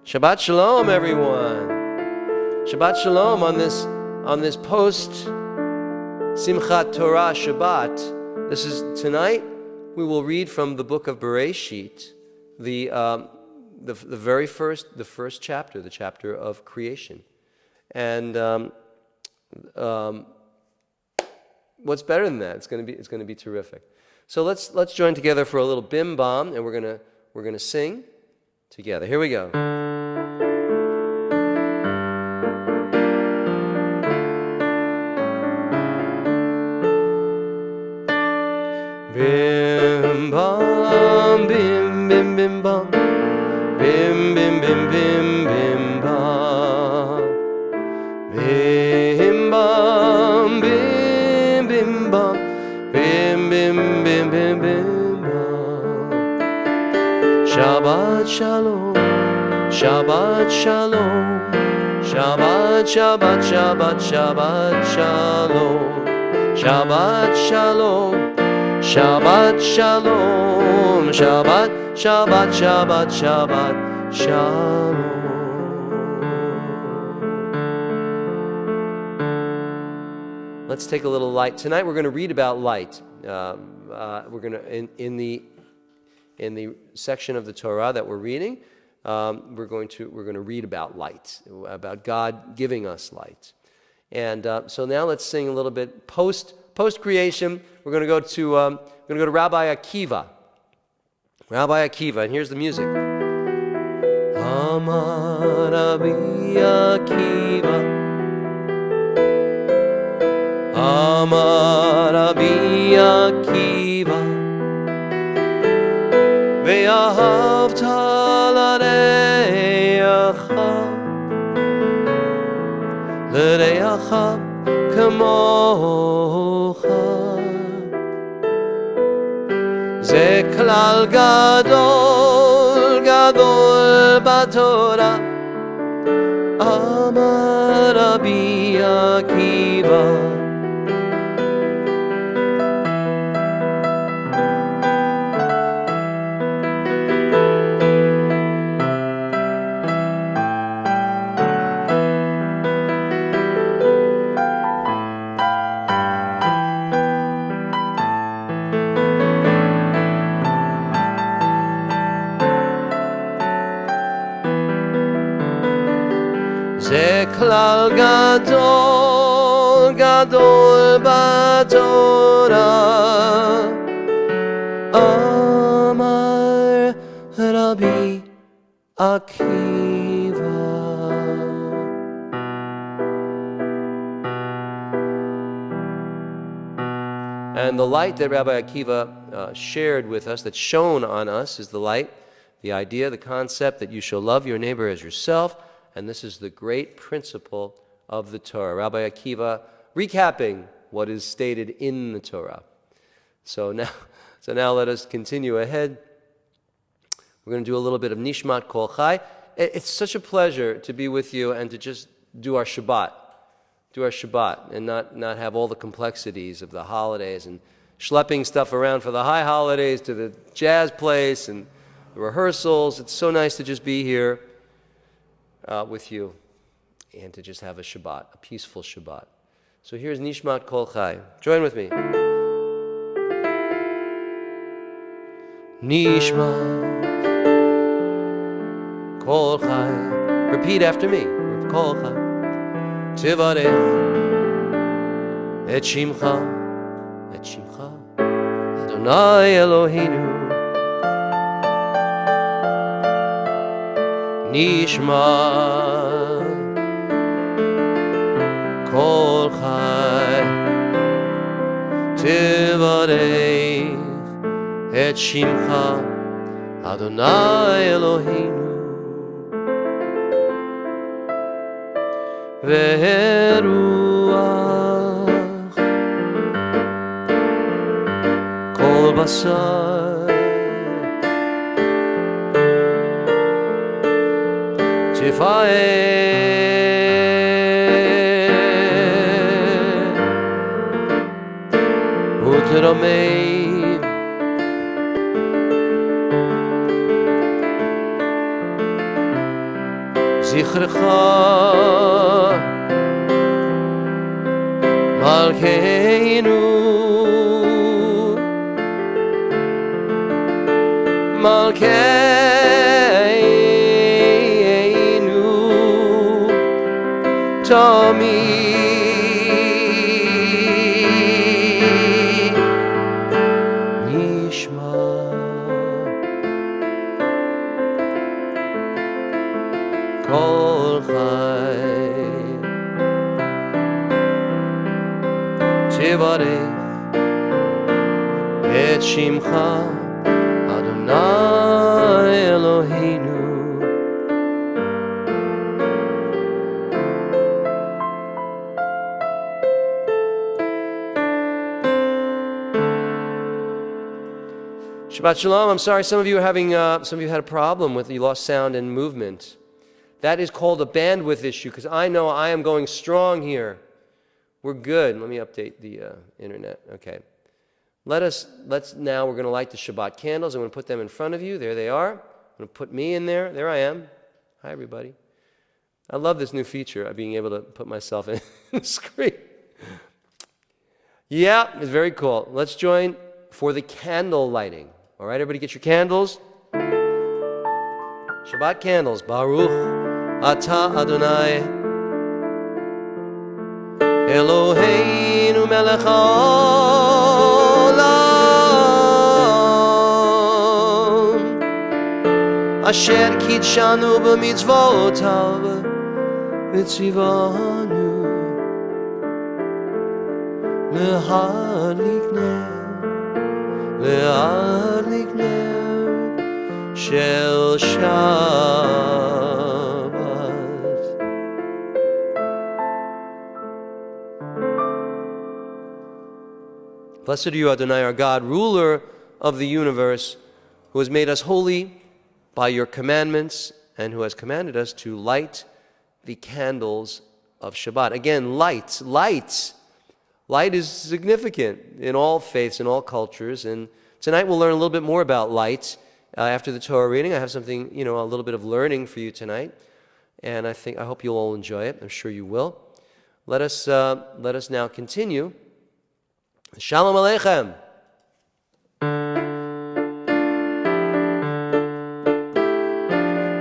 Shabbat Shalom, everyone. Shabbat Shalom on this post Simchat Torah Shabbat. This is tonight. We will read from the book of Bereshit, the first chapter, the chapter of creation. And what's better than that? It's going to be terrific. So let's join together for a little bim bam, and we're gonna sing together. Here we go. Bim bam, bim bim bim bam, bim bim bim bim bim bam, bim bam, bim bim bam, bim bim bim bim bim bam. Shabbat Shalom, Shabbat Shalom, Shabbat Shabbat Shabbat Shabbat Shalom, Shabbat Shalom. Shabbat Shalom, Shabbat, Shabbat, Shabbat, Shabbat, Shalom. Let's take a little light. Tonight we're going to read about light. We're going to in the section of the Torah that we're reading, we're going to read about light, about God giving us light. And so now let's sing a little bit post creation. We're going to go to Rabbi Akiva. Rabbi Akiva, and here's the music. Amar Rabbi Akiva, Amar Rabbi Akiva, Ve'ahavta l'reacha kamocha. זה כלל גדול, גדול בתורה, אמר רבי עקיבא. זה כלל גדול, גדול בתורה, אמר רבי עקיבא. And the light that Rabbi Akiva shared with us, that's shown on us, is the light, the idea, the concept that you shall love your neighbor as yourself. And this is the great principle of the Torah. Rabbi Akiva recapping what is stated in the Torah. So now let us continue ahead. We're going to do a little bit of Nishmat Kol Chai. It's such a pleasure to be with you and to just do our Shabbat, and not have all the complexities of the holidays and schlepping stuff around for the high holidays to the jazz place and the rehearsals. It's so nice to just be here with you and to just have a Shabbat, a peaceful Shabbat. So here's Nishmat Kol Chai. Join with me. Nishmat Kol Chai. Repeat after me. Kol Chai. Tivarech et Shimcha, Adonai Eloheinu. Nishma Kol Chai, Tivarech et Shimcha, Adonai Eloheinu. Ve'eruach Kol Basar Tifael Utrameim Zichrecha Malkeinu Malkeinu Tamid Nishma Kol Chai Tivarech Et Shimcha Adonai Eloheinu. Shabbat Shalom. I'm sorry, some of you had a problem with you lost sound and movement. That is called a bandwidth issue, because I know I am going strong here. We're good. Let me update the internet. Okay. Let's now, we're going to light the Shabbat candles. I'm going to put them in front of you. There they are. I'm going to put me in there. There I am. Hi, everybody. I love this new feature of being able to put myself in the screen. Yeah, it's very cool. Let's join for the candle lighting. All right, everybody get your candles. Shabbat candles. Baruch Atah Adonai Eloheinu melech haolam asher kidshanu b'mitzvotav v'tzivanu le'hadlik ner shel Shabbat. Blessed are you, Adonai, our God, ruler of the universe, who has made us holy by your commandments and who has commanded us to light the candles of Shabbat. Again, light. Light is significant in all faiths, in all cultures. And tonight we'll learn a little bit more about light. After the Torah reading, I have something, a little bit of learning for you tonight. And I hope you'll all enjoy it. I'm sure you will. Let us now continue. Shalom Aleichem.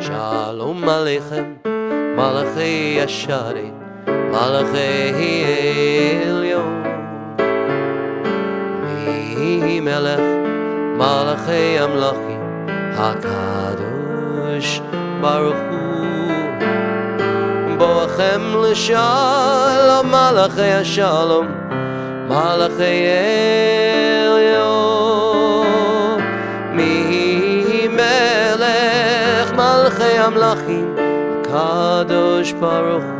Shalom Aleichem, Malachei Yasharet, Malachei Elyon, Mi Melech, Malachei Amlachim, HaKadosh Baruch Hu, Boachem L'Shalom, Malachei Shalom, Malachei Elyon, Mi Melech, Malachei Amlachim, Kadosh Baruch Hu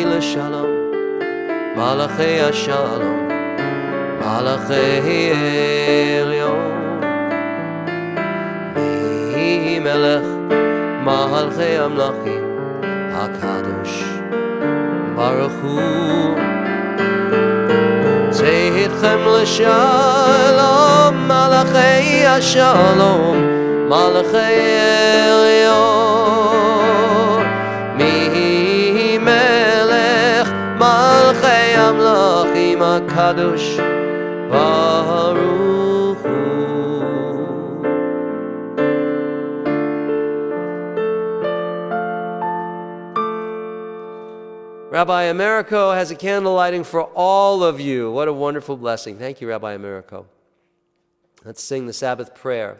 L'Shalom, Malachei Shalom, Malachei Elyon, Mi Melech, Malachei Amlachim, HaKadosh Baruch Hu. Tzeiitchem l'shalom, Malachei Shalom, Malachei Elyon, Mi Melech, Malachei Amlachim, HaKadosh Baruch Hu. Rabbi Americo has a candle lighting for all of you. What a wonderful blessing. Thank you, Rabbi Americo. Let's sing the Sabbath prayer.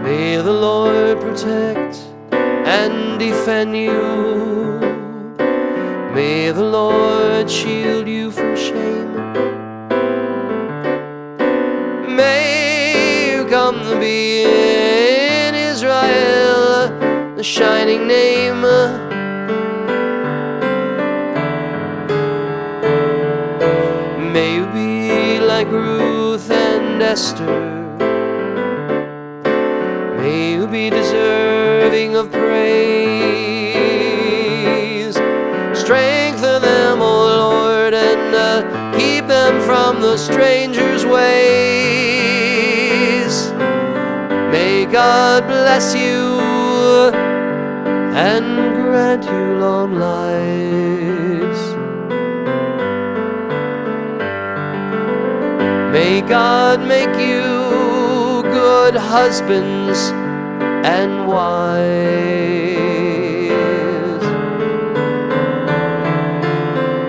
May the Lord protect and defend you. May the Lord shield you from shame. May you come to be in Israel, the shining name. May you be like Ruth and Esther. May you be deserving of praise. Strengthen them, O Lord, and keep them from the stranger's ways. May God bless you and grant you long lives. May God make you good husbands and wives.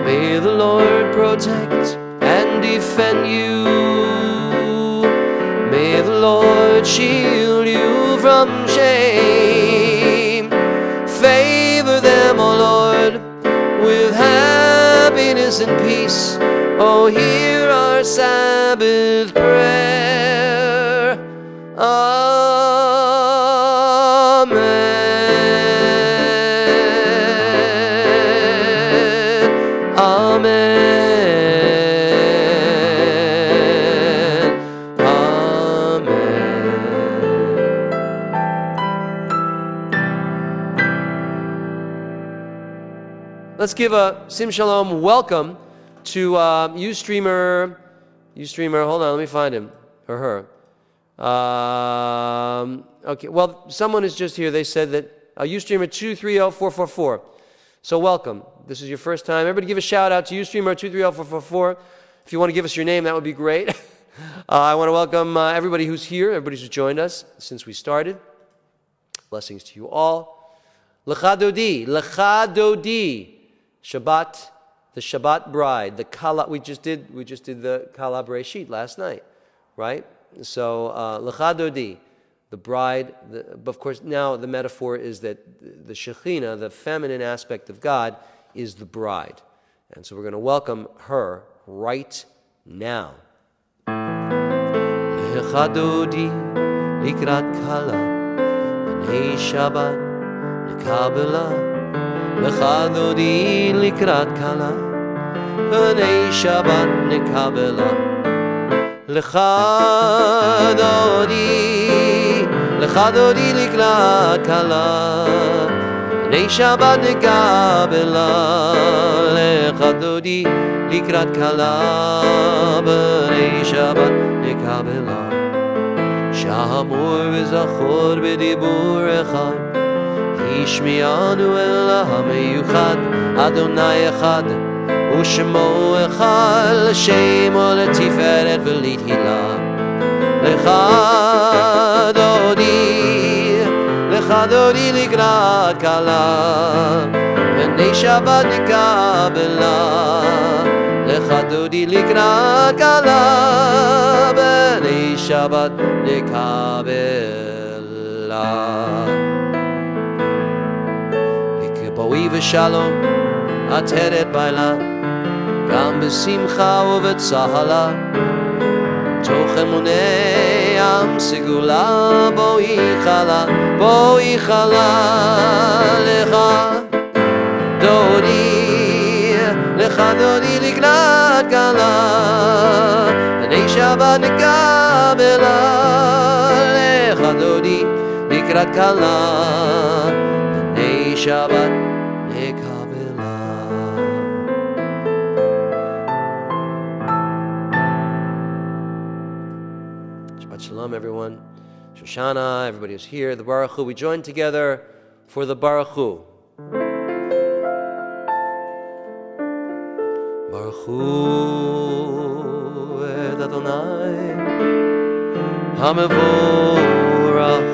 May the Lord protect and defend you. May the Lord shield you from shame. Favor them, O Lord, with happiness and peace. Oh, hear our Sabbath prayer. Amen. Amen. Amen. Let's give a Sim Shalom welcome to Ustreamer, hold on, let me find him, or her. Okay, well, someone is just here. They said that Ustreamer 230444. So welcome. This is your first time. Everybody give a shout out to Ustreamer 230444. If you want to give us your name, that would be great. I want to welcome everybody who's here, everybody who's joined us since we started. Blessings to you all. Lecha Dodi, Shabbat. The Shabbat bride, the Kala, we just did the Kala Breshit last night, right? So, Lecha Dodi, the bride, but of course now the metaphor is that the Shekhinah, the feminine aspect of God, is the bride. And so we're going to welcome her right now. Lecha Dodi, Likrat Kala, B'nei Shabbat, Nekabela, Lecha Dodi Likrat Kala, B'nei Shabbat Nekabela. Lecha Dodi Likrat Kala, B'nei Shabbat Nekabela. Lecha Dodi Likrat Kala, B'nei Shabbat Nekabela. Shamur v'zachor b'dibur echad, Ishmianu el ha-meyuchad, Adonai echad, U'shemo echad, L'shem u'letiferet v'lithilah. Lecha Dodi Likrat Kala, B'nei Shabbat Nekabela. Lecha Dodi Likrat Kala, B'nei Shabbat Nekabela. Boi v'shalom, ateret baila, gam b'simcha u'v'tzahala, toch emunei am segula, boi chala, lecha Dodi Likrat Kala, B'nei Shabbat Nekabela. Lecha Dodi Likrat Kala, B'nei Shabbat Nekabela. Shabbat Shalom, everyone. Shoshana, everybody who's here. The Baruch Hu. We join together for the Baruch Hu. Baruch Hu et Adonai HaMevorach.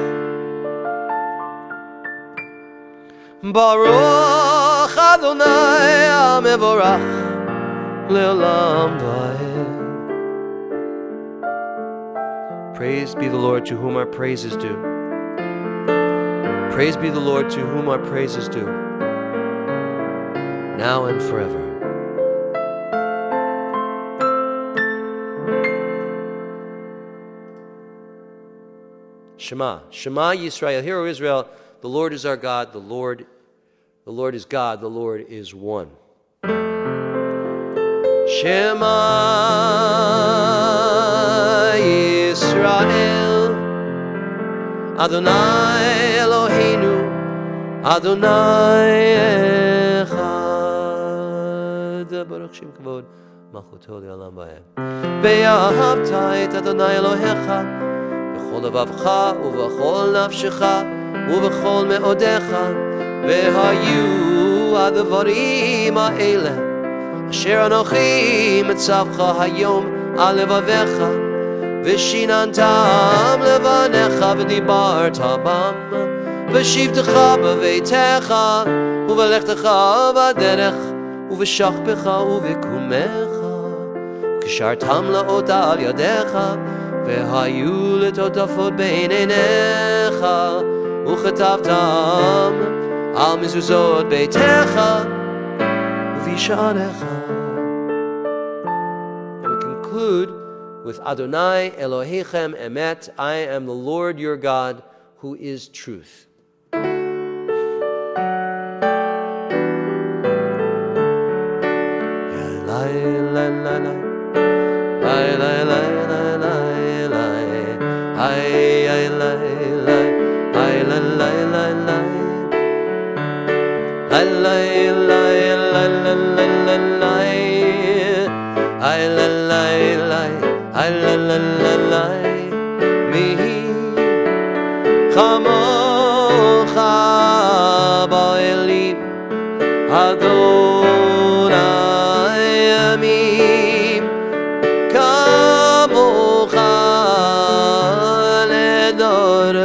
Baruch Adonai HaMevorach Le'olam Va'ed. Praise be the Lord to whom our praise is due. Praise be the Lord to whom our praise is due, now and forever. Shema Yisrael. Hear, O Israel, the Lord is our God, the Lord is God, the Lord is one. Shema Yisrael, Adonai Eloheinu, Adonai Echad. Baruch Shem Kavod, מלכותו לעולם ועד. ואהבת את אדוני אלוהיך בכל לבבך ובכל נפשך ובכל מאודיך, והיו הדברים האלה אשר אנוכי מצווך היום על לבביך, ושיננתם לבניך ודיברת בם, בשבתך בביתך ובלכתך בדרך ובשכבך ובקומך, וקשרתם לאותה על ידיך, והיו לטוטפות בין עיניך, וכתבתם על מזוזות ביתך ובשעריך. And we conclude with Adonai Elohechem Emet, I am the Lord your God who is truth. Chamoch ba'elim Adonai Yamim, Kamoch ledor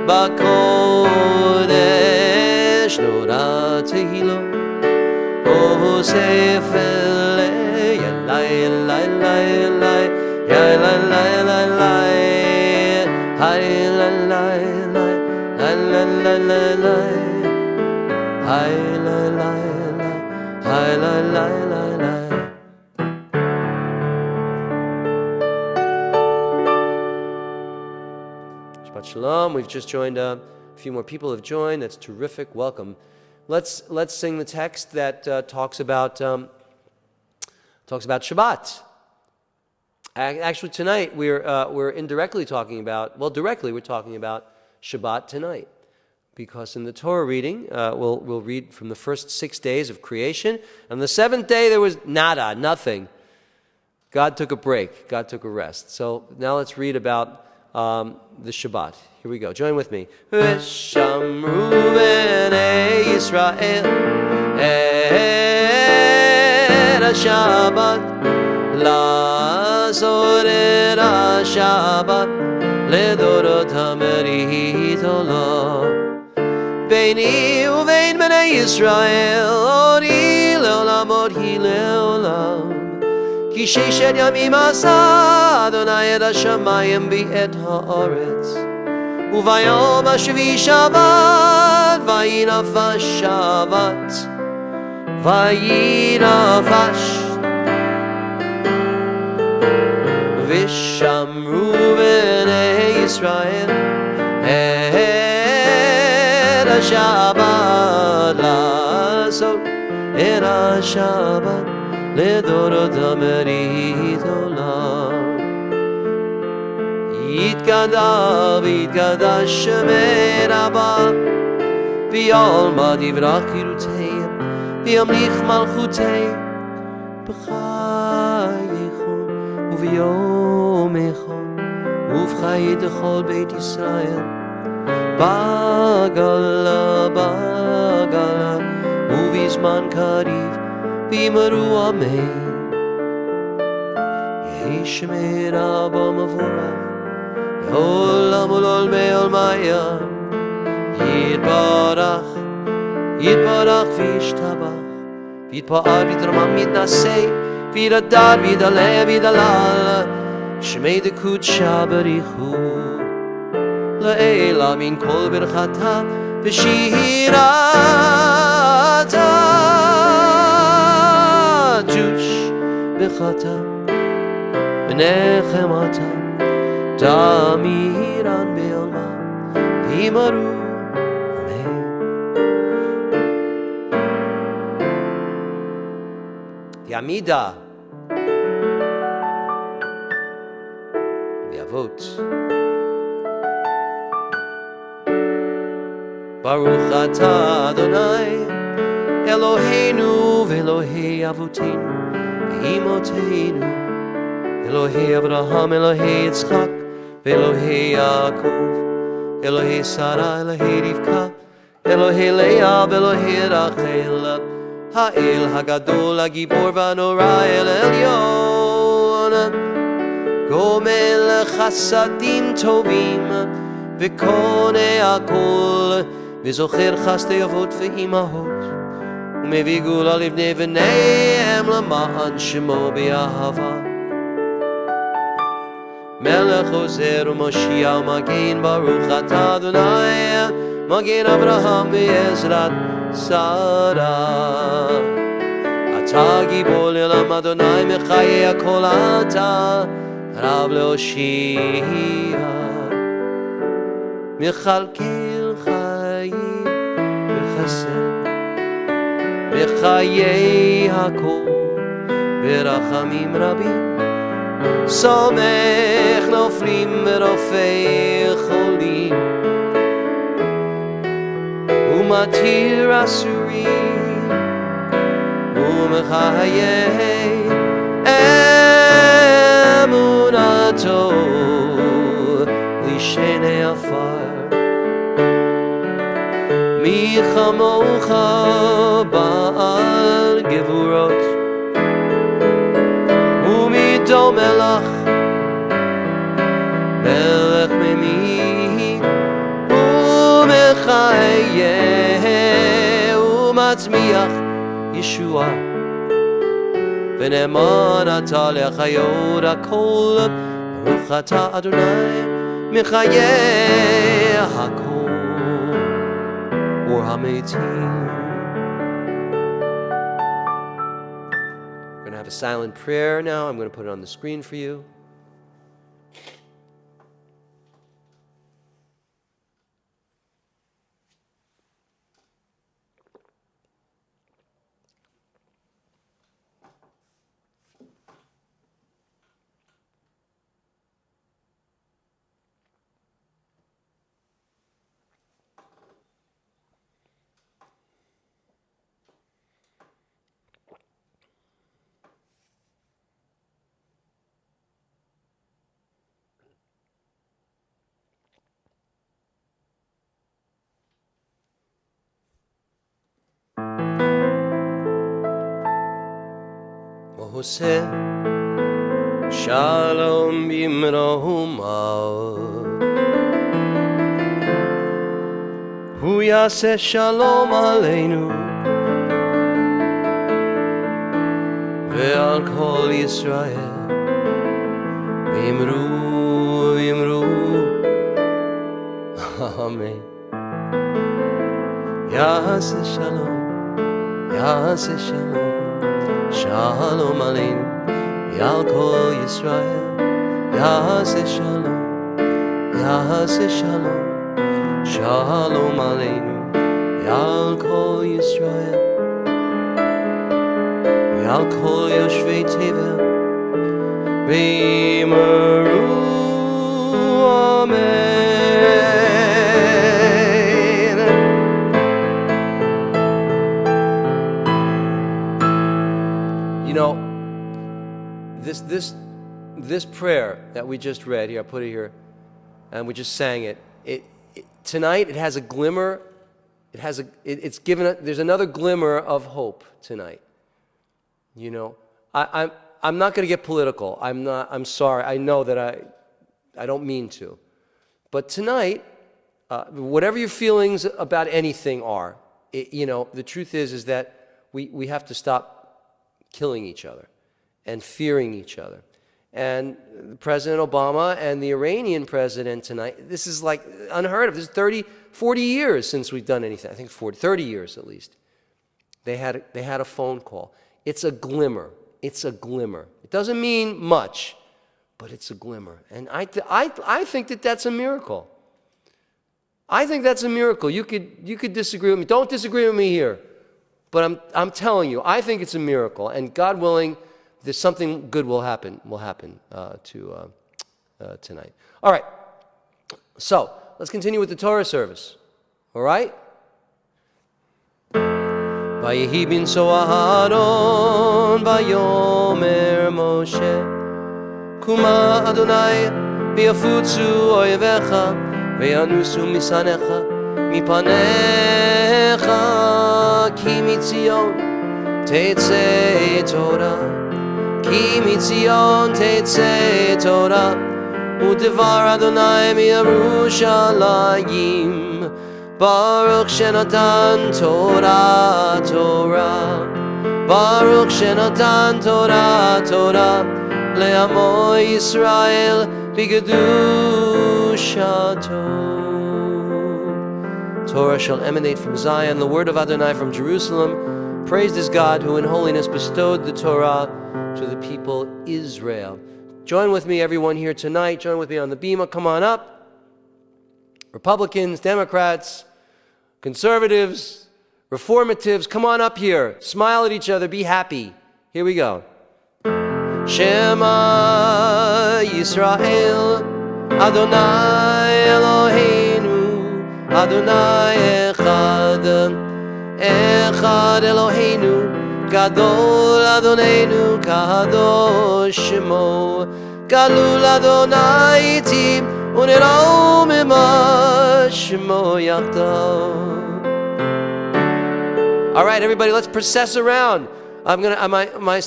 ba'kodesh Nora tehilo Osef elei elai elai elai elai elai elai elai elai elai Shabbat Shalom. We've just joined a few more people have joined. That's terrific. Welcome. Let's sing the text that talks about Shabbat. Actually, tonight we're indirectly talking about. Well, directly we're talking about Shabbat tonight, because in the Torah reading, we'll read from the first 6 days of creation. On the seventh day, there was nada, nothing. God took a break. God took a rest. So now let's read about the Shabbat. Here we go. Join with me. V'shamru b'nei Yisrael et ha-Shabbat la'asor et ha-Shabbat לדורות המרית עולם ביני ובין בני ישראל אורי לעולם אורי לעולם כי ששת ימים עשה אדוני את השמיים ואת הארץ וביום השביעי שבת ויהי נפש שבת ויהי נפש ושמרו בני ישראל את השבת לעשות את השבת לדורות המרית עולם יתגדל ויתקדש שמי רבה ויעלמא דברך חירותיהם וימליך מלכותיהם בחייכם וביומכם ובחיי כל בית ישראל בגלה בגלה ובזמן קריב ויאמרו אמן יהי שמי רבא מבורך לעולם ולעולמי עולמיה יתברך יתברך וישתבח ויתפאר ויתרומם ויתנשא ויתהדר ויתעלה ויתהלל שמי דקודשא בריחו לעילא מן כל ברכתה ושירתה ג'וש בחתה ונחמתה תמירן בעלמא ויאמרו אמן. ימידה ואבות ברוך אתה אדוני אלוהינו ואלוהי אבותינו לאמותינו, אלוהי אברהם, אלוהי יצחק, ואלוהי יעקב, אלוהי שרה, אלוהי רבקה, אלוהי לאה ואלוהי רחל, האל הגדול, הגיבור והנורא, אל עליון, גומל חסדים טובים, וקונה הכל, וזוכר חסדי אבות ואימהות, ומביא גאולה לבני בניהם למען שמו באהבה. מלך עוזר ומושיע ומגן, ברוך אתה אדוני, מגן אברהם בעזרת שרה. אתה גיבור לעולם אדוני, מחיי הכל אתה, רב להושיע. מכלכל חיים וחסד, בחיי הכל ברחמים רבים, סומך נופלים ורופא חולים, ומתיר אסורים, ומחיי אמונתו לשני עפר. מי כמוך בעל גבורות, ומי דומה לך מלך ממית, ומחיה ומצמיח ישועה, ונאמן אתה לחיות הכל, ברוך אתה אדוני מחיי הכל. Or Hametim. We're going to have a silent prayer now. I'm going to put it on the screen for you. עושה שלום במרומיו, הוא יעשה שלום עלינו ועל כל ישראל, ואמרו אמן. יעשה שלום, יעשה שלום, שלום עלינו ועל כל ישראל, יעשה שלום, יעשה שלום, שלום עלינו ועל כל ישראל, ועל כל יושבי תבל, ואמרו אמן. You know, this prayer that we just read here, I put it here, and we just sang it. Tonight it has a glimmer. It's given. There's another glimmer of hope tonight. You know, I'm not going to get political. I'm sorry. I know that I don't mean to, but tonight, whatever your feelings about anything are, you know, the truth is that we have to stop killing each other and fearing each other. And President Obama and the Iranian president tonight, this is like unheard of. This is 30, 40 years since we've done anything. I think 30 years at least. They had a phone call. It's a glimmer. It's a glimmer. It doesn't mean much, but it's a glimmer. And I think that that's a miracle. I think that's a miracle. You could disagree with me. Don't disagree with me here. But I'm telling you, I think it's a miracle. And God willing, there's something good will happen tonight. All right. So let's continue with the Torah service. All right? ויהי בנשוא אהרון ויאמר משה קומה אדוני ויפוצו אויביך וינוסו משנאיך מפניך כי מציון תצא תורה כי מציון תצא תורה ודבר אדוני מירושלים ברוך שנתן תורה תורה ברוך שנתן תורה תורה לעמו ישראל בקדושתו. Torah shall emanate from Zion, the word of Adonai from Jerusalem. Praised is God who in holiness bestowed the Torah to the people Israel. Join with me, everyone here tonight. Join with me on the bima. Come on up. Republicans, Democrats, conservatives, reformatives, come on up here. Smile at each other. Be happy. Here we go. Shema Yisrael, Adonai Eloheinu, Adonai Echad, Echad Eloheinu, Gadol Adonenu, Kadosh Shemo, Galul Adonai Iti, Unirau Mima Shemo Yachdav. All right, everybody, let's process around. My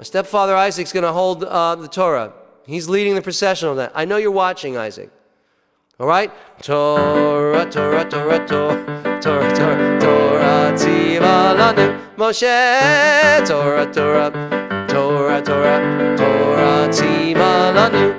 stepfather Isaac's going to hold the Torah. He's leading the procession on that. I know you're watching, Isaac. All right? Torah, Torah, Torah, Torah, Torah, Torah, Torah, Tziva lanu Moshe. Torah, Torah, Torah, Torah, Torah, Tziva lanu.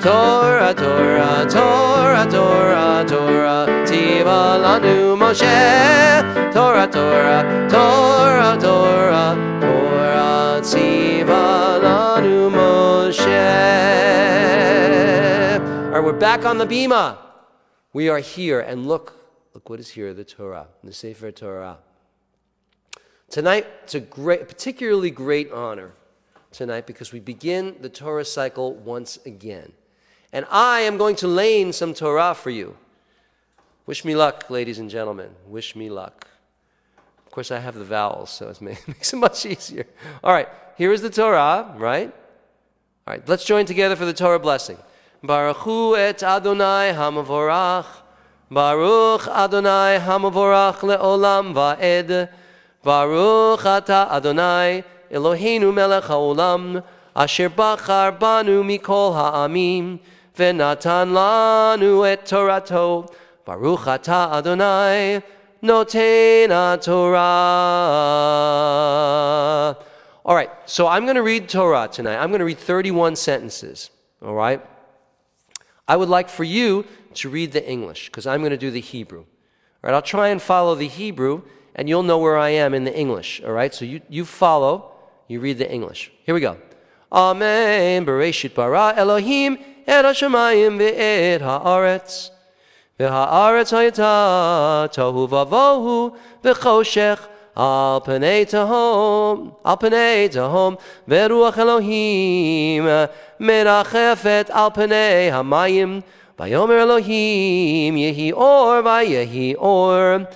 Torah, Torah, Torah, Torah, Torah, Tziva lanu Moshe. Torah, Torah, Torah, Torah, Torah, Tziva lanu Moshe. All right, we're back on the bima. We are here, and look what is here, the Torah, the Sefer Torah. Tonight, it's a particularly great honor tonight because we begin the Torah cycle once again. And I am going to lay some Torah for you. Wish me luck, ladies and gentlemen. Wish me luck. Of course, I have the vowels, so it makes it much easier. All right, here is the Torah, right? All right, let's join together for the Torah blessing. Baruch hu et Adonai hamavorach. Baruch Adonai hamavorach le'olam va'ed. Baruch ata Adonai Eloheinu melech haolam. Asher bachar banu mikol ha'amim. Ve'natan lanu et Torato. Baruch ata Adonai Noten Torah. All right, so I'm going to read Torah tonight. I'm going to read 31 sentences, all right? I would like for you to read the English, because I'm going to do the Hebrew. All right, I'll try and follow the Hebrew, and you'll know where I am in the English, all right? So you follow, you read the English. Here we go. Amen. Bereshit bara Elohim et hashamayim ve'et ha'aretz. V'ha'aretz hayata tohu vavohu v'choshech al panei tahom v'ruach Elohim merachefet al panei hamayim vayomer Elohim yehi or vayehi or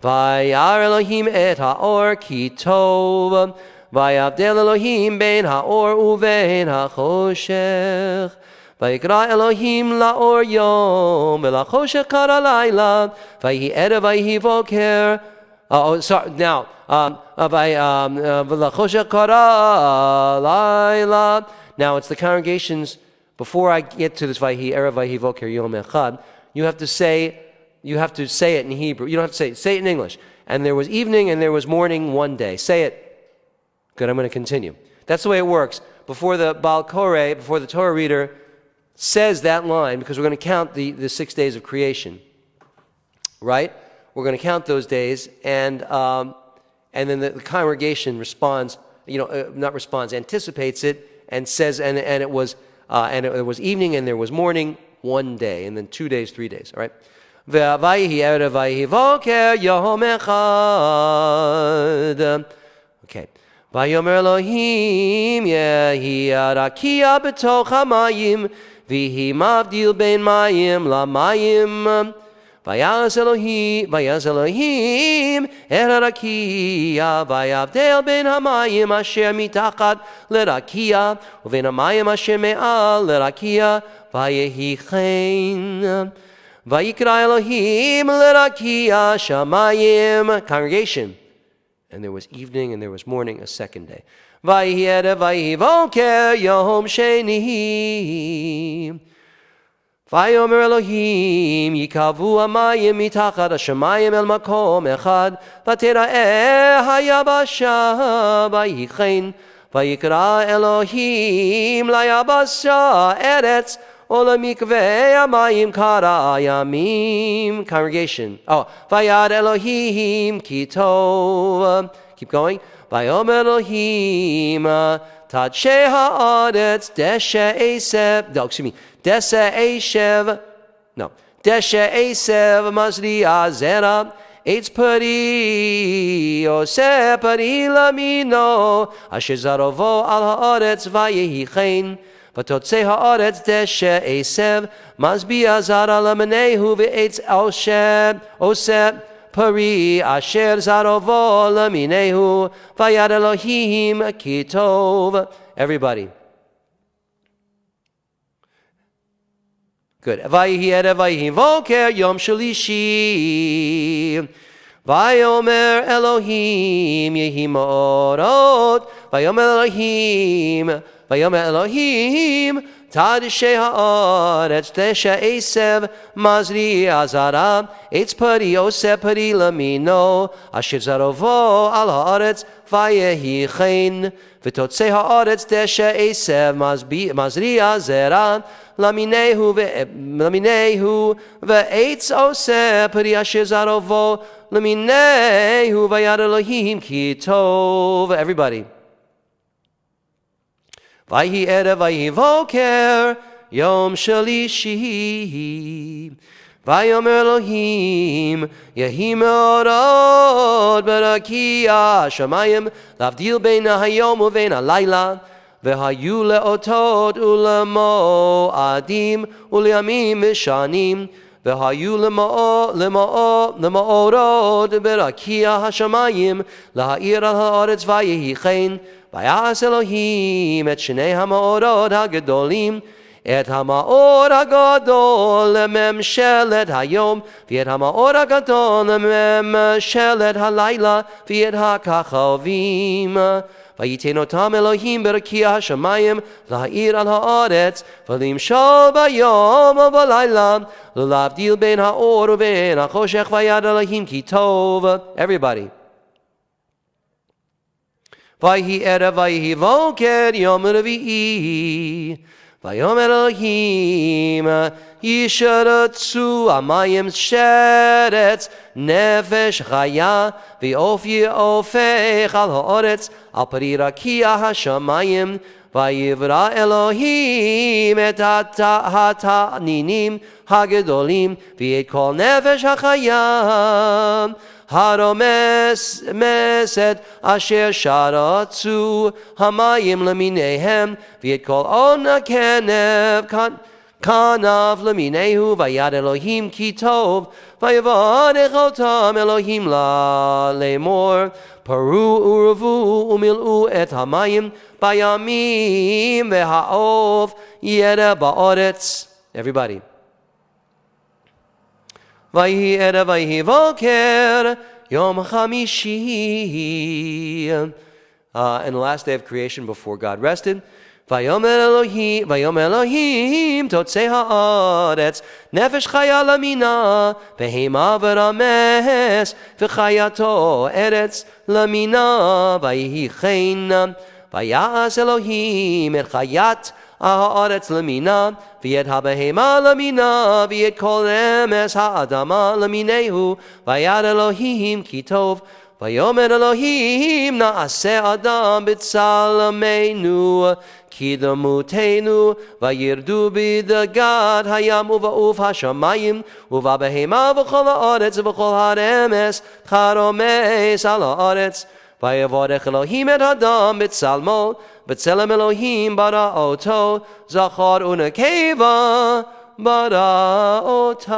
vayar Elohim et ha'or ki tov vayavdel Elohim bein ha'or uvein ha'choshech Vayikra Elohim la'or yom v'lachoshech kara layla vayhi erev vayhi voker. Now, v'lachoshech kara layla. Now, it's the congregations. Before I get to this vayhi erev vayhi voker yom echad, you have to say it in Hebrew. You don't have to say it in English. And there was evening and there was morning one day. Say it. Good, I'm going to continue. That's the way it works. Before the Baal Koreh, before the Torah reader says that line, because we're going to count the 6 days of creation, right? We're going to count those days, and then the congregation responds, anticipates it, and says, and it was evening and there was morning one day, and then 2 days, 3 days, all right? V'vayihi erev vayihi voker yom echad. Okay. Vayomer Elohim yehi arakia b'toch hamayim v'hi mavdil bein mayim lamayim Vayas Elohim et harakia, vayavdel ben hamayim asher mitachat lerakia, uven hamayim asher me'al lerakia, vayehi chen. Vayikra Elohim lerakia shamayim. Congregation. And there was evening and there was morning, a second day. Vayihi erev vayihi voker yom sheni. Vayomer Elohim yikavu hamayim mitachat hashamayim el makom echad v'tera'eh hayabasha vayihi chen. Vayikra Elohim layabasha eretz olamikvei hamayim kara yamim. Congregation. Vayad Elohim kitov. Keep going. Vayomer Elohim tadsheh haaretz deshe esev. No, excuse me. Deshe esev. No. Deshe esev mazri azera. Eitz pari oseh pari lamino asher zarovo al haaretz vayehi chen. V'totzei haaretz deshe esev mazbi azara lamenehu v'eitz oseh pari asher zarovo laminehu vayad Elohim kitov. Everybody. Good. Vayihi erev vayihi voker yom shlishi. Vayomer Elohim yehi ma'orot. Vayomer Elohim tadsheh haaretz deshe esev mazri azara eitz pari oseh pari lamino asher zarovo al haaretz vayehi chen. V'totzei haaretz deshe esev mazri azera laminehu ve'etz oseh pari asher zarovo laminehu vayad Elohim kitov. Everybody. Vayihi erev vayihi voker yom shlishi. Vayomer Elohim yehi me'orot berakia shamayim lavdil bein hayom uvein halayla v'hayu le'otot ulemo'adim u'leyamim v'shanim v'hayu le'ma'orot berakia hashamayim laha'ir al ha'aretz vayehi chen. Vayas Elohim et shnei ha'ma'orot ha'gedolim et ha'ma'or ha'gadol lememshelet hayom v'et ha'ma'or ha'gadol lememshelet halayla v'et ha'kachavim. Vayiten otam Elohim berakia hashamayim laha'ir al ha'aretz v'limshal bayom v'layla l'lavdil bein ha'or u'bein ha'choshech vayad Elohim kitov. Everybody. Vayihi erev vayihi voker yom revi'i. Vayomer Elohim yisharatzu hamayim sheretz nefesh chaya v'ofyi ofech al ha'aretz al pari rakia hashamayim. Vayivra Elohim et hataninim hagedolim v'et kol nefesh hachaya haromes meset asher sharatzu hamayim leminehem v'et kol ona kenev kanav leminehu vayad Elohim kitov vayavanech otam Elohim la lemor paru uruvu umil'u et hamayim bayamim v'ha'ov yera ba'aretz. Everybody. Vayihi erev vayihi voker yom chamishi. And the last day of creation before God rested. Vayomer Elohim totzei haaretz nefesh chaya lamina behema v'rames v'chayato eretz lamina vayihi chen. Vayas Elohim et chayat haaretz lamina v'et habehema lamina v'et kol emes ha'adama laminehu vayad Elohim kitov. Vayomer Elohim na'aseh adam b'tzalamenu kidamutenu vayirdu b'dagad hayam uva'uf hashamayim uva'behema v'chol ha'aretz v'chol ha'remes charomes al ha'aretz. Vayavorech Elohim et adam b'tzalmo b'tzelem Elohim bara'oto zachar unekeva bara otam.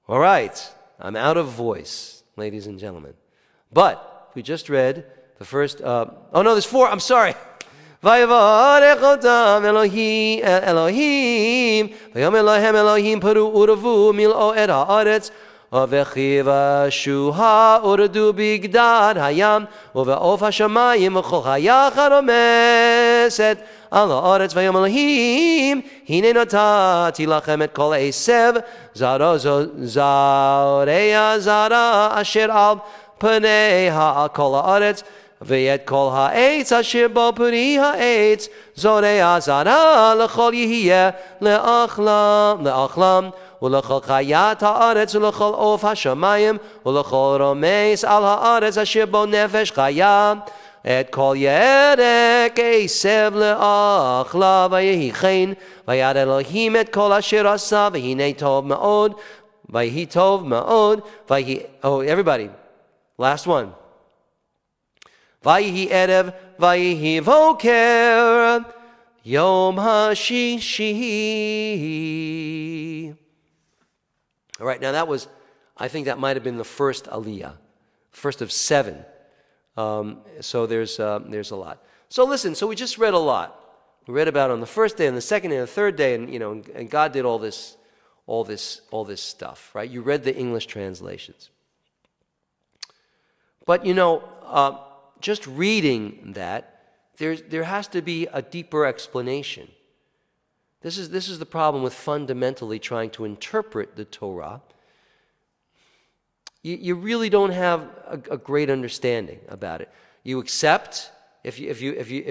All right, I'm out of voice, ladies and gentlemen. But we just read the first, there's 4, I'm sorry. Vayavarech otam Elohim, Vayomer lohem Elohim paru uravu mil'o et ha'aretz, Vechivashu ha'uradu bigdad hayam, Uve'of hashamayim v'chol hayach haromeset, Al ha'aretz Vayomer Elohim, Hine natati lachem et kol esev, Zareya zara asher al Panei ha'kol ha'aretz, V'yet kol ha'etz asher bo puri ha'etz, Zorei ha'zara l'chol yihiyeh le'achlam, U'l'chol chayat ha'aretz, U'l'chol of hashamayim, U'l'chol romeis al ha'aretz asher bo nefesh chaya, Et kol yerek esev le'achla, V'yehi chen, V'yad Elohim et kol asher asa, V'hinei tov ma'od, V'yehi tov ma'od, everybody. Last one. Vayihi erev, vayihi voker, yom hashishi. All right, now I think that might have been the first aliyah, first of 7. So there's a lot. So listen, so we just read a lot. We read about on the first day and the second and the third day, and and God did all this stuff, right? You read the English translations. But just reading that, there has to be a deeper explanation. This is the problem with fundamentally trying to interpret the Torah. You really don't have a great understanding about it. You accept, if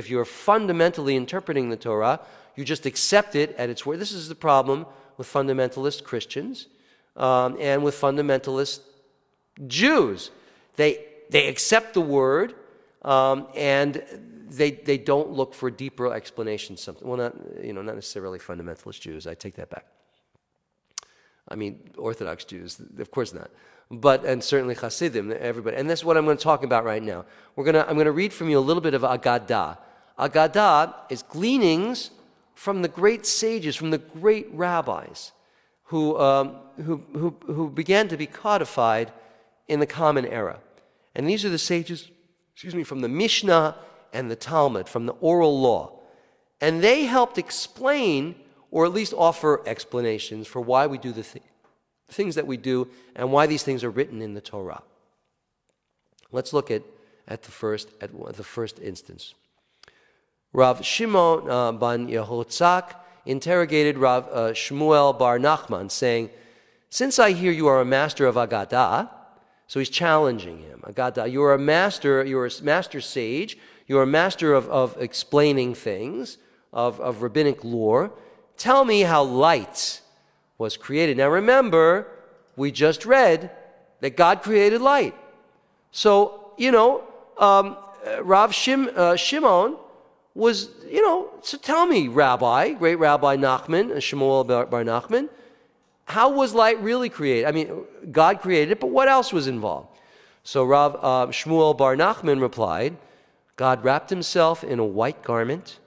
you're fundamentally interpreting the Torah, you just accept it at its word. This is the problem with fundamentalist Christians and with fundamentalist Jews. They accept the word. And they don't look for deeper explanations. Well, not necessarily fundamentalist Jews. I take that back. I mean, Orthodox Jews, of course not. And certainly Hasidim, everybody. And that's what I'm going to talk about right now. I'm going to read from you a little bit of Agadah. Agadah is gleanings from the great sages, from the great rabbis, who began to be codified in the Common Era. And these are the sages, from the Mishnah and the Talmud, from the oral law. And they helped explain, or at least offer explanations for why we do the things that we do and why these things are written in the Torah. Let's look at the first instance. Rav Shimon ben Yehotzak interrogated Rav Shmuel bar Nachman, saying, "Since I hear you are a master of Agadah," so he's challenging him. Agadah, you're a master sage, you're a master of explaining things, of rabbinic lore. Tell me how light was created. Now remember, we just read that God created light. So, Rav Shimon was, so tell me, Rabbi, great Rabbi Nachman, Shmuel bar Nachman, how was light really created? I mean, God created it, but what else was involved? So Rav Shmuel bar Nachman replied, God wrapped himself in a white garment,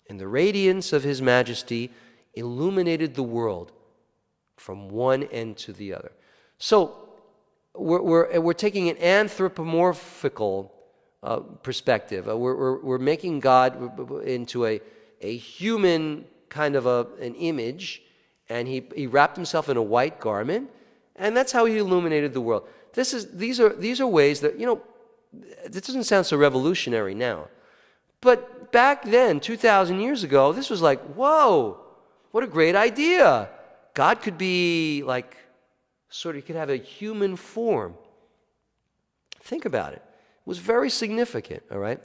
and the radiance of his majesty illuminated the world from one end to the other. So we're taking an anthropomorphical perspective. We're making God into a human kind of an image, and he wrapped himself in a white garment, and that's how he illuminated the world. These are ways that, this doesn't sound so revolutionary now. But back then, 2,000 years ago, this was like, whoa, what a great idea. God could be like, he could have a human form. Think about it. It was very significant, all right?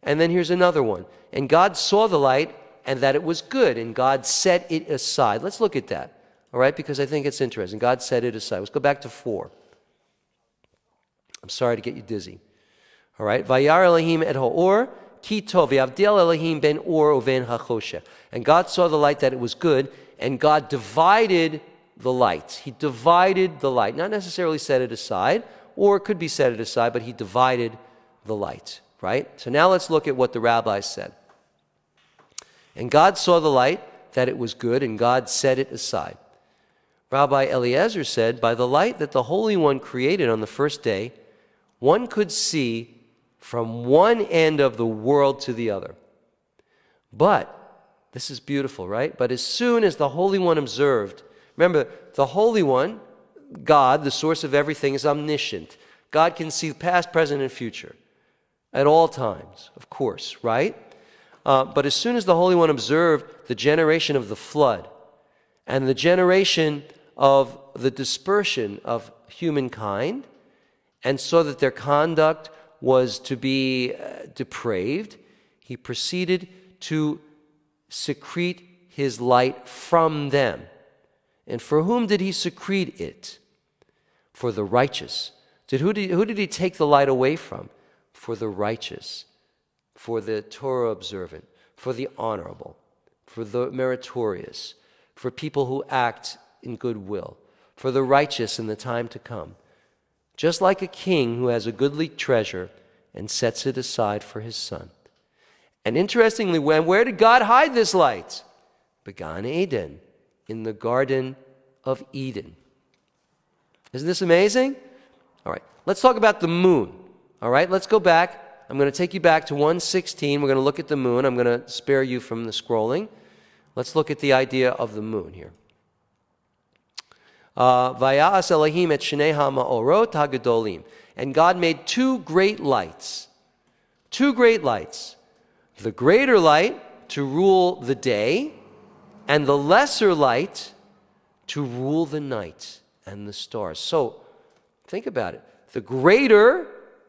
And then here's another one. And God saw the light, and that it was good, and God set it aside. Let's look at that, all right? Because I think it's interesting. God set it aside. Let's go back to 4. I'm sorry to get you dizzy. All right? Vayar Elohim et ha'or, ki tov, v'yavdil Elohim ben or uven ha'choshech. And God saw the light that it was good, and God divided the light. He divided the light. Not necessarily set it aside, or it could be set it aside, but he divided the light, right? So now let's look at what the rabbis said. And God saw the light, that it was good, and God set it aside. Rabbi Eliezer said, by the light that the Holy One created on the first day, one could see from one end of the world to the other. But, this is beautiful, right? But as soon as the Holy One observed, remember, the Holy One, God, the source of everything, is omniscient. God can see past, present, and future at all times, of course, right? But as soon as the Holy One observed the generation of the flood and the generation of the dispersion of humankind and saw that their conduct was to be depraved, he proceeded to secrete his light from them. And for whom did he secrete it? For the righteous. Who did he take the light away from? For the righteous, for the Torah observant, for the honorable, for the meritorious, for people who act in goodwill, for the righteous in the time to come. Just like a king who has a goodly treasure and sets it aside for his son. And interestingly, where did God hide this light? Began Eden, in the Garden of Eden. Isn't this amazing? All right, let's talk about the moon. All right, let's go back. I'm going to take you back to 1:16. We're going to look at the moon. I'm going to spare you from the scrolling. Let's look at the idea of the moon here. Vaya'as Elohim et shnei ha'ma'orot ha'gedolim. And God made two great lights. Two great lights. The greater light to rule the day, and the lesser light to rule the night and the stars. So, think about it. The greater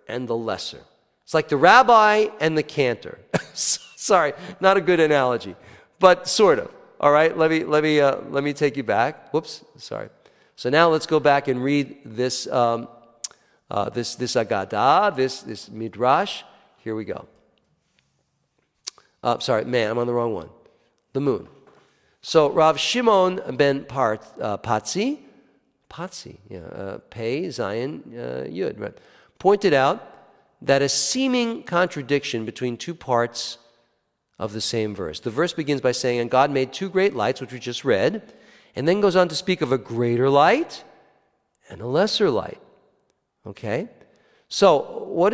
and the lesser. It's like the rabbi and the cantor. Sorry, not a good analogy, but sort of. All right, let me take you back. Whoops, sorry. So now let's go back and read this this Agadah, this Midrash. Here we go. Sorry, man, I'm on the wrong one. The moon. So Rav Shimon ben Patzi, Pei, Zion, Yud, right, pointed out that a seeming contradiction between two parts of the same verse. The verse begins by saying, and God made two great lights, which we just read, and then goes on to speak of a greater light and a lesser light. Okay? So, why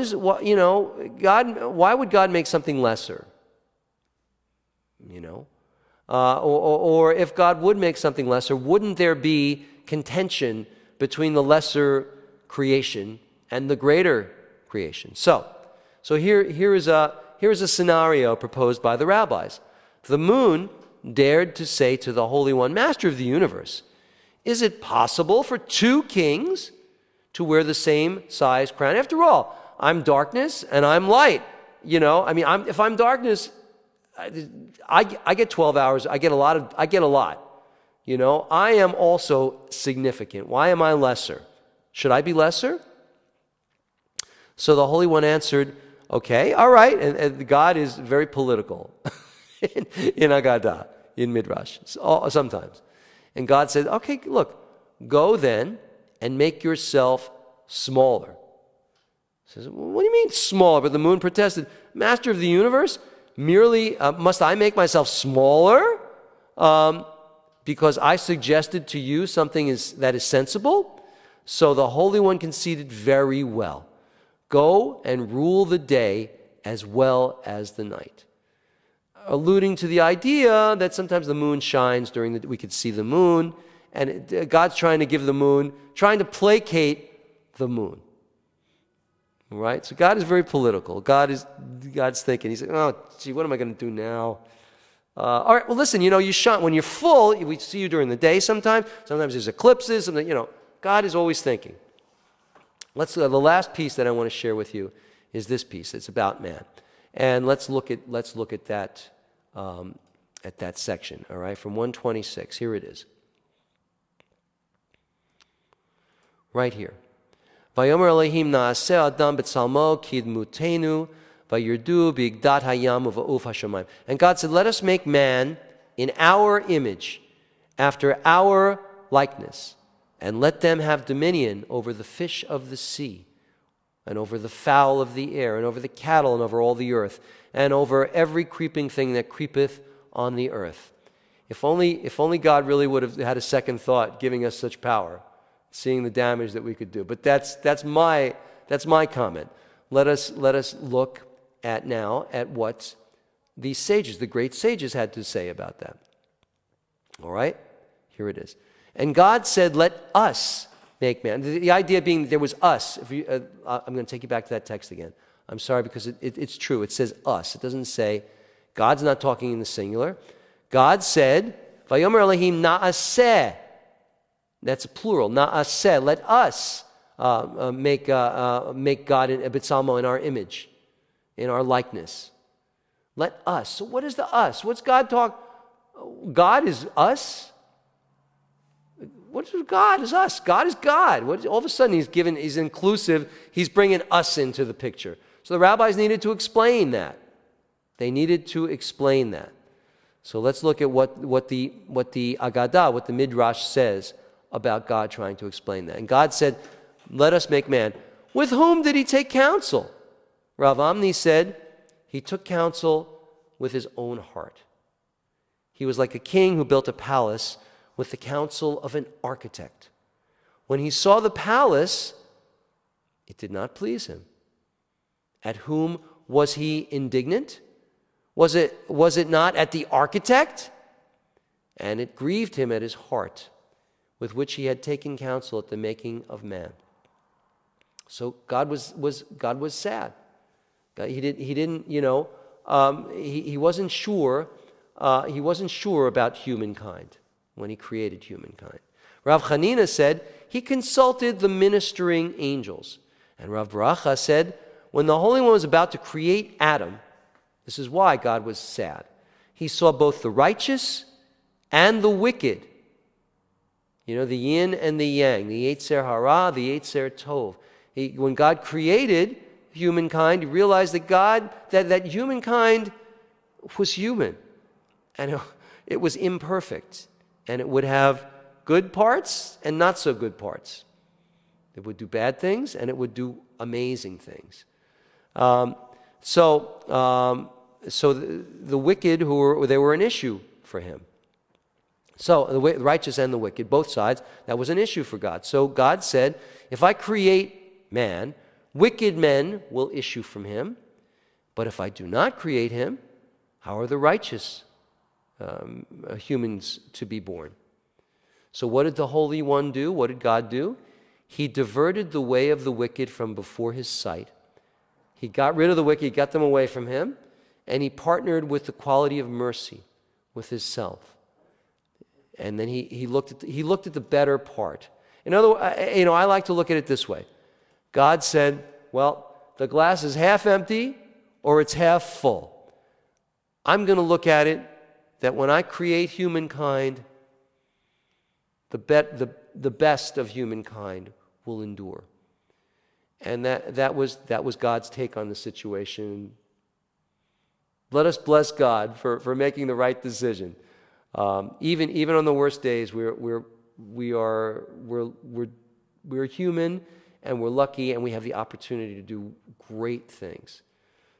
would God make something lesser? Or if God would make something lesser, wouldn't there be contention between the lesser creation and the greater creation? So here is a scenario proposed by the rabbis. The moon dared to say to the Holy One, Master of the universe, is it possible for two kings to wear the same size crown? After all, I'm darkness and I'm light. If I'm darkness, I get 12 hours. I get a lot. I am also significant. Why am I lesser? Should I be lesser? So the Holy One answered, okay, all right. And God is very political in Agadah, in Midrash, sometimes. And God said, okay, look, go then and make yourself smaller. He says, well, what do you mean smaller? But the moon protested, Master of the universe, merely must I make myself smaller because I suggested to you something that is sensible? So the Holy One conceded, very well. Go and rule the day as well as the night. Alluding to the idea that sometimes the moon shines we could see the moon, and God's trying to placate the moon. Right? So God is very political. God's thinking. He's like, oh, gee, what am I going to do now? All right, well, listen, you shine. When you're full, we see you during the day sometimes. Sometimes there's eclipses. God is always thinking. The last piece that I want to share with you is this piece. It's about man. And let's look at that section, all right, from 126. Here it is. Right here. Vayomer Elohim na'aseh adam b'tzalmo kidmutenu vayirdu b'igdat hayam uva'uf hashamayim. And God said, let us make man in our image, after our likeness, and let them have dominion over the fish of the sea, and over the fowl of the air, and over the cattle, and over all the earth, and over every creeping thing that creepeth on the earth. If only God really would have had a second thought giving us such power, seeing the damage that we could do. But that's my comment. Let us look at what these sages, the great sages, had to say about that. All right? Here it is. And God said, let us make man. The idea being there was us. I'm going to take you back to that text again. I'm sorry, because it's true. It says us. It doesn't say, God's not talking in the singular. God said, Vayomer Elohim na'aseh. That's a plural, na'aseh. Let us make God in B'Tselmo in our image, in our likeness. Let us. So what is the us? What's God talk? God is us? What is God is us? God is God. All of a sudden he's inclusive. He's bringing us into the picture. So the rabbis needed to explain that. They needed to explain that. So let's look at what the Agadah, what the Midrash says about God trying to explain that. And God said, let us make man. With whom did he take counsel? Rav Amni said, he took counsel with his own heart. He was like a king who built a palace with the counsel of an architect. When he saw the palace, it did not please him. At whom was he indignant? Was it not at the architect? And it grieved him at his heart, with which he had taken counsel at the making of man. So God was sad. He didn't, he wasn't sure. He wasn't sure about humankind when he created humankind. Rav Chanina said he consulted the ministering angels, and Rav Baracha said when the Holy One was about to create Adam, this is why God was sad. He saw both the righteous and the wicked. The yin and the yang, the Yetzer Hara, the Yetzer Tov. When God created humankind, he realized that humankind was human, and it was imperfect, and it would have good parts and not so good parts. It would do bad things, and it would do amazing things. So the wicked they were an issue for him. So the righteous and the wicked, both sides, that was an issue for God. So God said, if I create man, wicked men will issue from him. But if I do not create him, how are the righteous humans to be born? So what did the Holy One do? What did God do? He diverted the way of the wicked from before his sight. He got rid of the wicked, got them away from him, and he partnered with the quality of mercy, with his self. And then he looked at the better part. In other words, I like to look at it this way. God said, well, the glass is half empty or it's half full. I'm going to look at it that when I create humankind, the best of humankind will endure. And that was God's take on the situation. Let us bless God for making the right decision. Even on the worst days, we're human, and we're lucky, and we have the opportunity to do great things.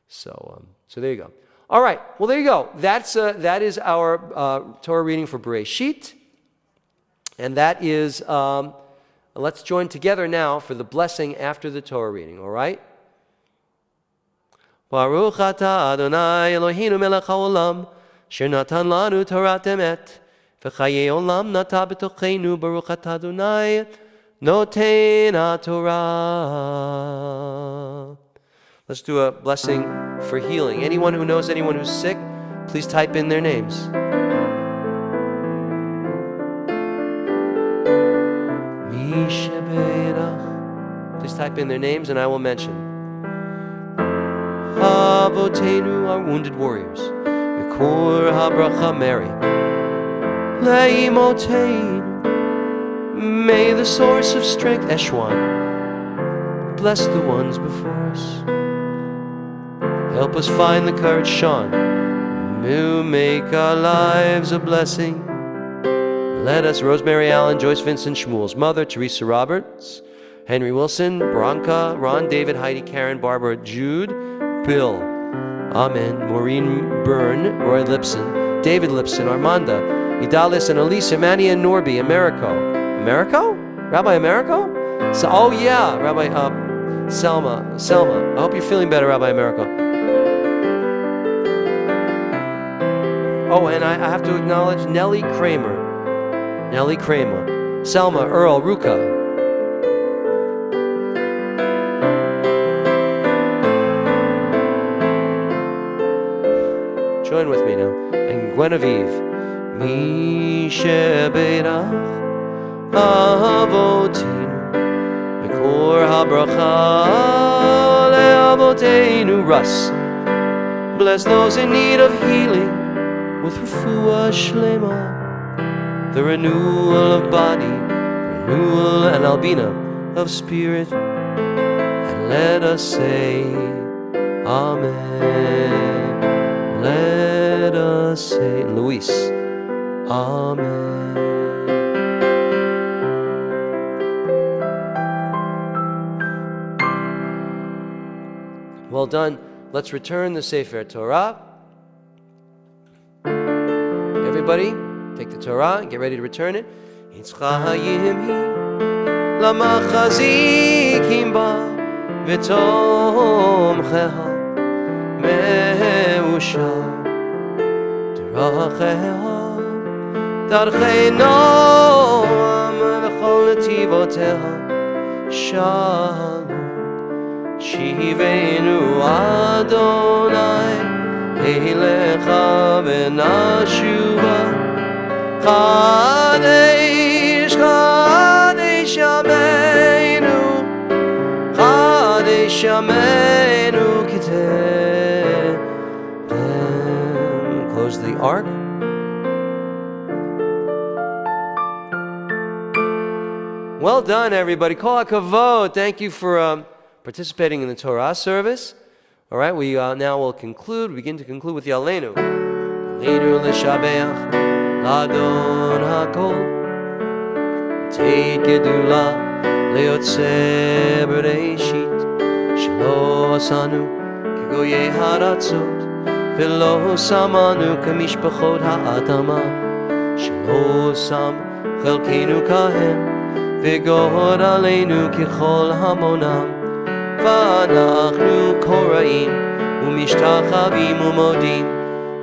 So there you go. All right. Well, there you go. That is our Torah reading for Bereshit, and that is. Let's join together now for the blessing after the Torah reading. All right. Baruch atah Adonai Eloheinu melech haolam, asher natan lanu Torat emet, v'chayei olam nata b'tocheinu. Baruch atah Adonai noten haTorah. Let's do a blessing for healing. Anyone who knows anyone who's sick, please type in their names. Please type in their names and I will mention. Avotenu, our wounded warriors. Mikor habracha Mary. Leimoteinu. May the source of strength, Eshwan, bless the ones before us. Help us find the courage, Sean, to make our lives a blessing. Let us, Rosemary Allen, Joyce Vincent Shmuel's mother, Teresa Roberts, Henry Wilson, Bronca, Ron, David, Heidi, Karen, Barbara, Jude, Bill, Amen, Maureen Byrne, Roy Lipson, David Lipson, Armanda, Idalis and Elisa, Manny and Norby, Americo. Americo? Rabbi Americo? So, oh yeah, Rabbi Selma. I hope you're feeling better, Rabbi Americo. Oh, and I have to acknowledge Nellie Kramer. Selma, Earl, Ruka. Join with me now. And Guinevere. Mi sheberach avotenu mikor habracha leavoteinu. Russ. Bless those in need of healing with refuah shlema, the renewal of body, renewal and albina of spirit. And let us say, Amen. Let us say, Luis, Amen. Well done. Let's return the Sefer Torah. Everybody, take the Torah and get ready to return it. Lamachazikim ba v'tomcheha me'ushar d'racheha darchei noam v'chol netivoteha shalom shivenu Adonai Eilecha v'nashuva Chadesh Yameinu Kitem. Close the ark. Well done, everybody. Kol hakavod. Thank you for participating in the Torah service. All right, we now will begin to conclude with the Aleinu. Aleinu l'shabeach l'adon hakol te'kedula le'yotzeh b'reishit shelo asanu kegoyei haratzot v'lo samanu k'mishpachot ha'adama shelo sam chelkeinu kahem v'god aleinu k'chol hamonam ואנחנו קוראים ומשתחווים ומודים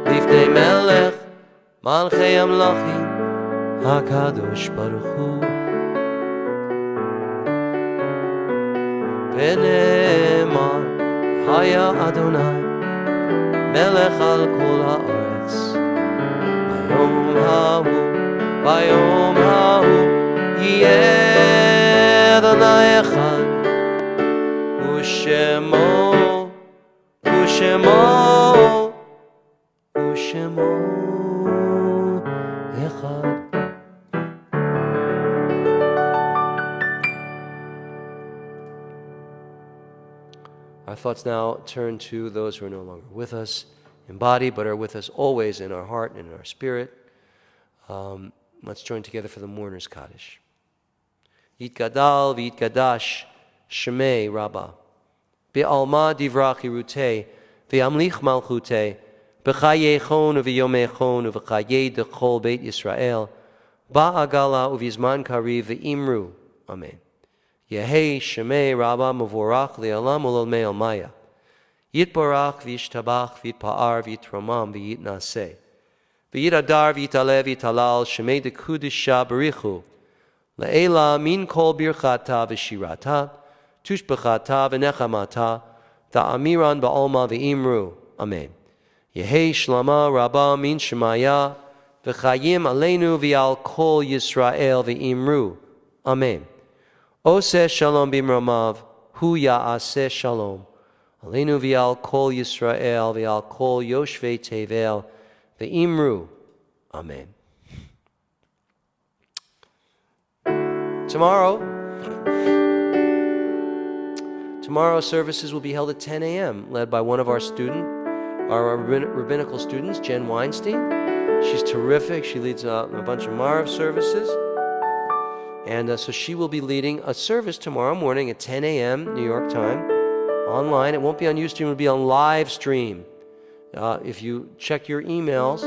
לפני מלך מלכי המלכים הקדוש ברוך הוא. ונאמר היה אדוני מלך על כל הארץ. ביום ההוא יהיה אדוני אחד Ushemo Echad. Our thoughts now turn to those who are no longer with us in body, but are with us always in our heart and in our spirit. Let's join together for the mourner's Kaddish. Yitgadal v'yitgadash Shemei Rabbah. Be'alma divrach irutei, ve'amlich malchutei, b'chayechon u'v'yomechon u'v'chayei dechol Beit Yisrael, ba'agala u'vizman kariv ve'imru. Amen. Yehei Shemei Rabbah mevorach le'alam u'l'olmei almaya. Yitbarach v'yishtabach v'yitpa'ar v'yitromam v'yitnaseh. V'yitadar v'yitaleh v'yitalal Shemei dekudisha b'richu. Le'ela min kol birchata v'shirata. Tushbachata v'nechamata ta'amiran ba'alma v'imru. Amen. Yehei shlama rabba min shemaya v'chayim aleinu v'al kol Yisrael v'imru. Amen. Oseh shalom b'imramav hu ya'aseh shalom. Aleinu v'al kol Yisrael v'al kol yoshvei tevel v'imru. Amen. Tomorrow's services will be held at 10 a.m., led by one of our rabbinical students, Jen Weinstein. She's terrific. She leads a bunch of Marav services. And so she will be leading a service tomorrow morning at 10 a.m. New York time, online. It won't be on Ustream, it will be on live stream. If you check your emails,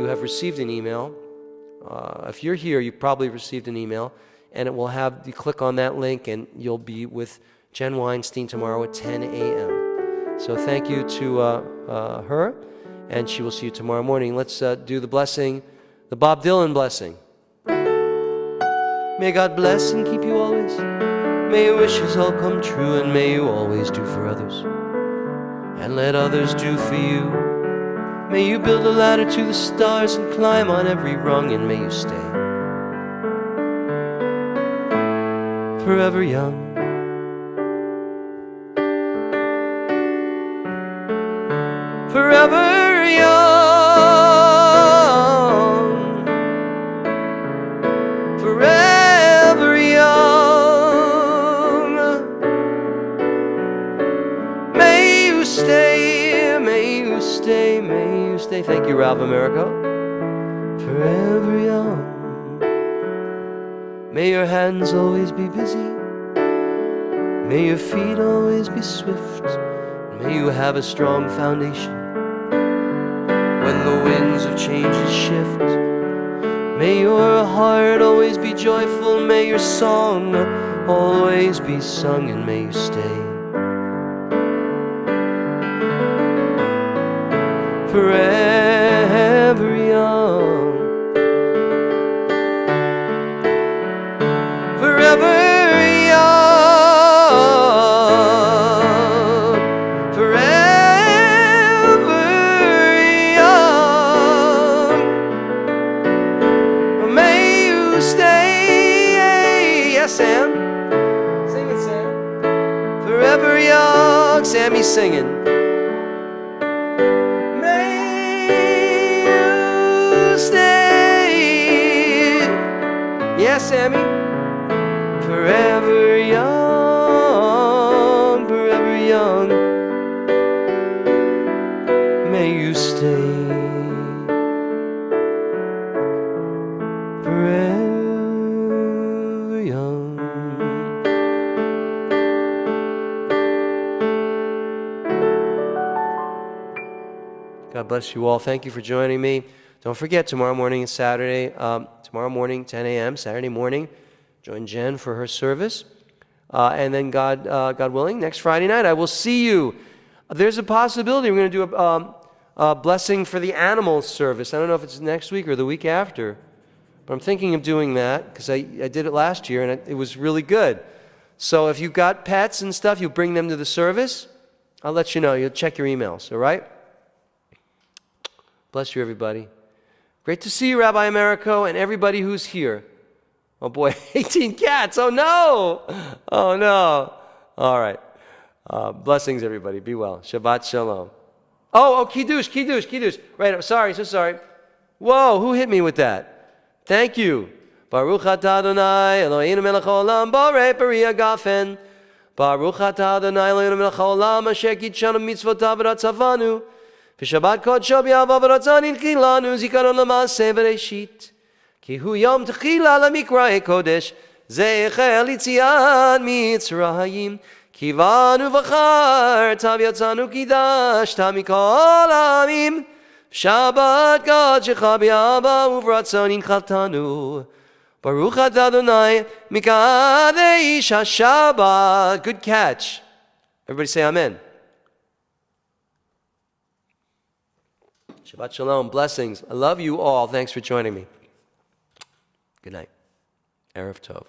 you have received an email. If you're here, you probably received an email, and it will have, you click on that link, and you'll be with Jen Weinstein tomorrow at 10 a.m. So thank you to her, and she will see you tomorrow morning. Let's do the blessing, the Bob Dylan blessing. May God bless and keep you always. May your wishes all come true, and may you always do for others, and let others do for you. May you build a ladder to the stars and climb on every rung, and may you stay forever young. Forever young. Forever young. May you stay, may you stay, may you stay. Thank you, Ralph Americo. Forever young. May your hands always be busy. May your feet always be swift. May you have a strong foundation when the winds of change shift. May your heart always be joyful. May your song always be sung, and may you stay forever young. Forever young. Forever young. May you stay. Yes, Sam. Sing it, Sam. Forever young. Sammy's singing. Yes, Sammy. Forever young, forever young. May you stay forever young. God bless you all. Thank you for joining me. Don't forget, tomorrow morning is Saturday. Tomorrow morning, 10 a.m., Saturday morning, join Jen for her service. And then, God willing, next Friday night, I will see you. There's a possibility we're going to do a blessing for the animals service. I don't know if it's next week or the week after, but I'm thinking of doing that because I did it last year, and it was really good. So if you've got pets and stuff, you bring them to the service. I'll let you know. You'll check your emails, all right? Bless you, everybody. Great to see you, Rabbi Americo, and everybody who's here. Oh, boy, 18 cats. Oh, no. Oh, no. All right. Blessings, everybody. Be well. Shabbat shalom. Oh, Kiddush. Right, sorry, so sorry. Whoa, who hit me with that? Thank you. Baruch atah Adonai, Eloheinu melech haolam, borei peri hagafen. Baruch atah Adonai, Eloheinu melech haolam, asher kitshanu mitzvotav v'ratzavanu. V'shabbat kodsho b'yahava v'ratzon inchilanu zikaron l'maaseh v'reishit. Ki hu yom techila l'mikra'e kodesh zecher l'yitziat mitzrayim. Kivanu v'char tav yatzanu kidashta mikol amim. V'shabbat kodshecha b'yahava v'ratzon inchaltanu. Baruch atah Adonai mikadesh haShabbat. Good catch. Everybody say amen. Shabbat shalom, blessings. I love you all. Thanks for joining me. Good night. Erev Tov.